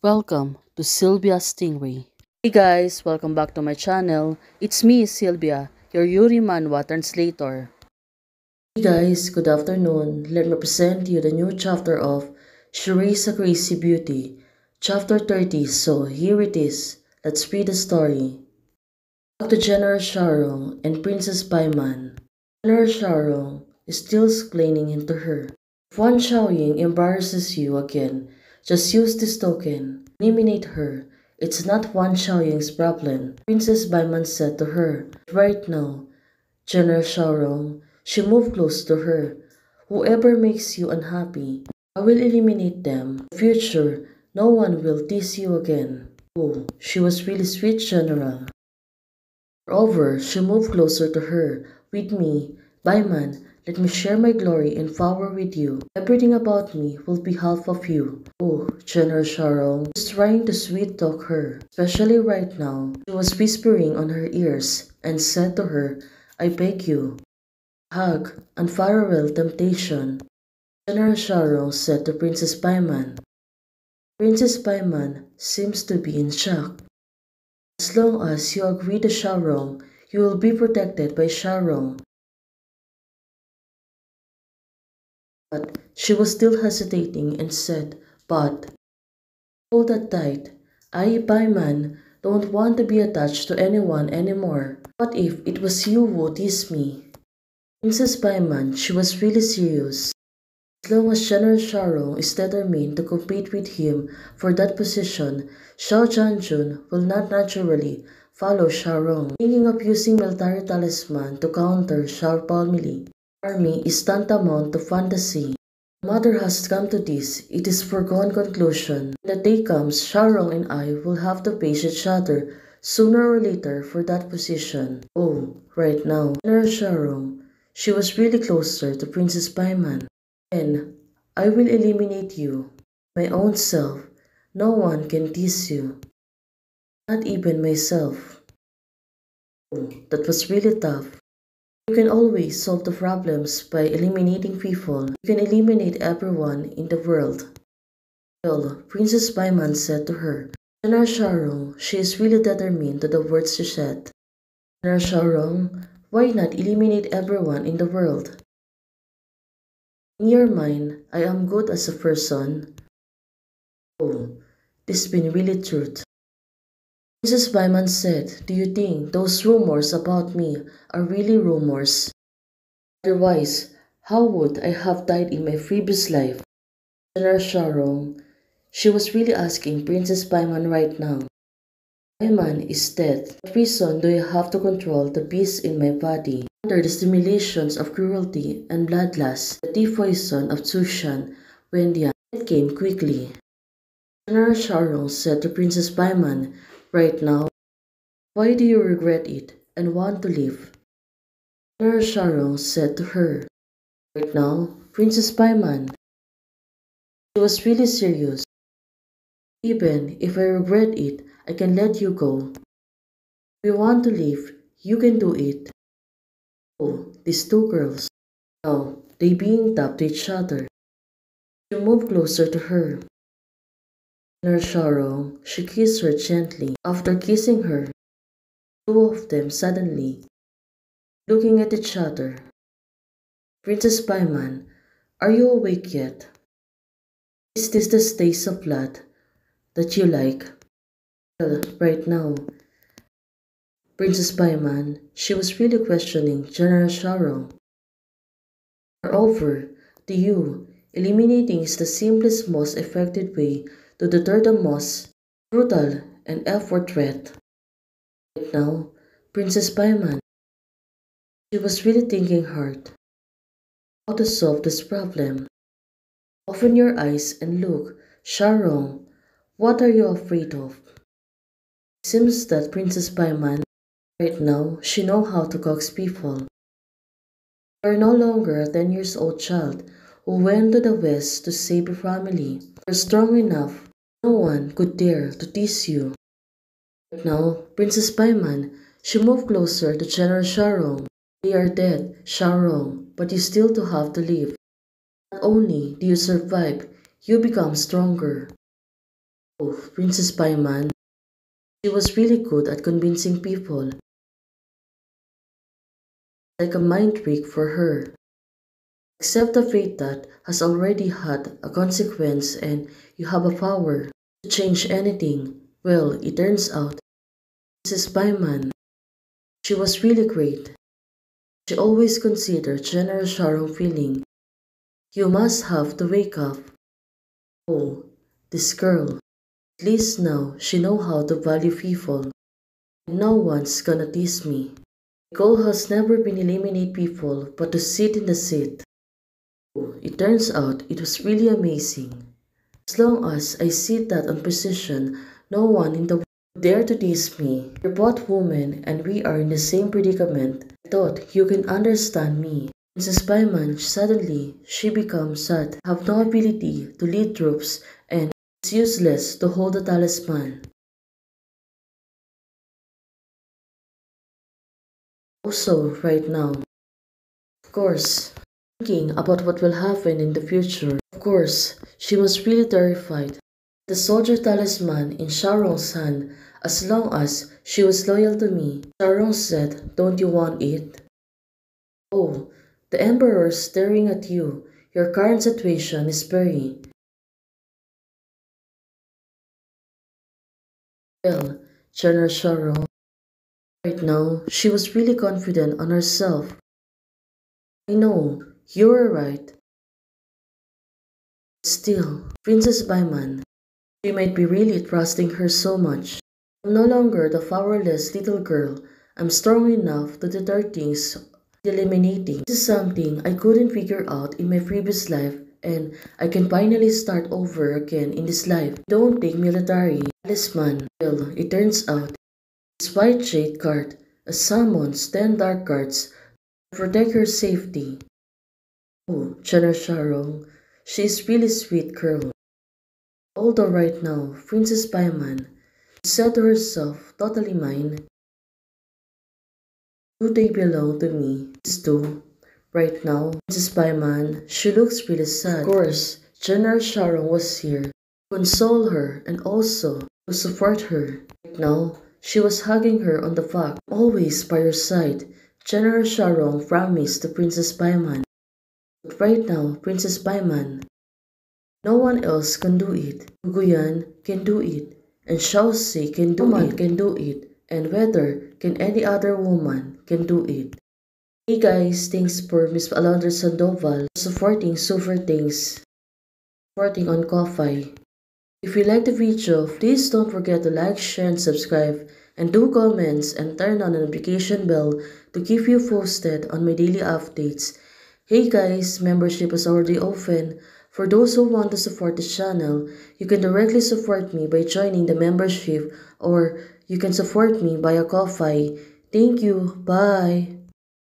Welcome to Sylvia Stingray. Hey guys, welcome back to my channel. It's me, Sylvia, your Yuri Manhwa translator. Hey guys, good afternoon. Let me present you the new chapter of She's a Crazy Beauty, chapter 30. So here it is. Let's read the story. Back to General Sharong and Princess Paiman. General Sharong is still explaining to her. If Wan Xiaoying embarrasses you again, just use this token. Eliminate her. It's not Wan Xiaoying's problem, Princess Baiman said to her. Right now, General Xiaorong, she moved close to her. Whoever makes you unhappy, I will eliminate them. In the future, no one will tease you again. Oh, she was really sweet, General. Moreover, she moved closer to her. With me, Baiman, let me share my glory and power with you. Everything about me will be half of you. Oh, General Sharong was trying to sweet talk her, especially right now. She was whispering on her ears and said to her, I beg you, hug, unfarewell temptation. General Sharong said to Princess Baiman. Princess Baiman seems to be in shock. As long as you agree to Sharong, you will be protected by Sharong. But she was still hesitating and said, But, hold that tight. I, Baiman, don't want to be attached to anyone anymore. What if it was you who teased me? Princess Baiman, she was really serious. As long as General Sharong is determined to compete with him for that position, Xiao Jianjun will not naturally follow Sharong. Thinking of using military talisman to counter Xiao family army is tantamount to fantasy. No matter has come to this, it is foregone conclusion. When the day comes, Sharong and I will have to face each other sooner or later for that position. Oh, right now, General Sharong, she was really closer to Princess Baiman. Then, I will eliminate you. My own self. No one can tease you. Not even myself. Oh, that was really tough. You can always solve the problems by eliminating people. You can eliminate everyone in the world. Well, Princess Baiman said to her. General Sharong, she is really determined to the words she said. General Sharong, why not eliminate everyone in the world? In your mind, I am good as a person. Oh, this has been really truth. Mrs. Byman said, Do you think those rumors about me are really rumors? Otherwise, how would I have died in my previous life? General Sharong, she was really asking Princess Byman right now. Byman is dead. What reason do I have to control the beast in my body? Under the stimulations of cruelty and bloodlust, the deep poison of Zushan, Wendian, it came quickly. General Sharong said to Princess Byman, Right now, why do you regret it and want to leave? General Sharong said to her, Right now, Princess Byman. She was really serious. Even if I regret it, I can let you go. If you want to leave, you can do it. Oh, these two girls. Now, they being tapped to each other. She moved closer to her. General Sharong, she kissed her gently. After kissing her, two of them suddenly looking at each other. Princess Byman, are you awake yet? Is this the taste of blood that you like? Well, right now, Princess Byman, she was really questioning General Sharong. Moreover, to you, eliminating is the simplest, most effective way to deter the most brutal and effort threat. Right now, Princess Byman, she was really thinking hard how to solve this problem. Open your eyes and look, Sharong, what are you afraid of? It seems that Princess Byman, right now, she know how to coax people. You are no longer a 10 years old child who went to the west to save your family. You are strong enough. No one could dare to tease you. Right now, Princess Byman, she moved closer to General Sharong. They are dead, Sharong, but you still do have to live. Not only do you survive, you become stronger. Oh, Princess Paimon. She was really good at convincing people, like a mind trick for her. Accept the fate that has already had a consequence and you have a power to change anything. Well, it turns out Mrs. Paimon, she was really great. She always considered General Sharon feeling. You must have to wake up. Oh, this girl. At least now she know how to value people. No one's gonna tease me. My goal has never been eliminate people but to sit in the seat. Oh, it turns out it was really amazing. As long as I sit that on position, no one in the world dare to tease me. We're both women and we are in the same predicament. I thought you can understand me. Mrs. Paimon suddenly she becomes sad, have no ability to lead troops and it's useless to hold a talisman. Also, right now, of course, thinking about what will happen in the future. Of course, she was really terrified. The soldier talisman in Sharon's hand, as long as she was loyal to me. Sharon said, don't you want it? Oh, the Emperor is staring at you. Your current situation is very well, General Sharon. Right now, she was really confident on herself. I know, you were right. Still, Princess Paimon, she might be really trusting her so much. I'm no longer the powerless little girl. I'm strong enough to deter things eliminating. This is something I couldn't figure out in my previous life and I can finally start over again in this life. Don't take military talisman. Well, it turns out this white jade card summons 10 dark cards to protect her safety. Oh, General Sharon, she's really sweet girl. Although right now, Princess Paimon said to herself, totally mine. Do they belong to me? These two. Right now, Princess Paimon, she looks really sad. Of course, General Sharon was here to console her and also to support her. Right now, she was hugging her on the back, always by her side. General Sharon promised to Princess Paimon. But right now, Princess Paimon, no one else can do it. Guguyan can do it, and Xiaoxi can do it. Can do it, and whether can any other woman can do it. Hey guys, thanks for Miss Alondra Sandoval supporting Super Things, supporting on Ko-Fi. If you like the video, please don't forget to like, share, and subscribe, and do comments and turn on the notification bell to keep you posted on my daily updates. Hey guys, membership is already open. For those who want to support the channel, you can directly support me by joining the membership or you can support me via Ko-Fi. Thank you. Bye.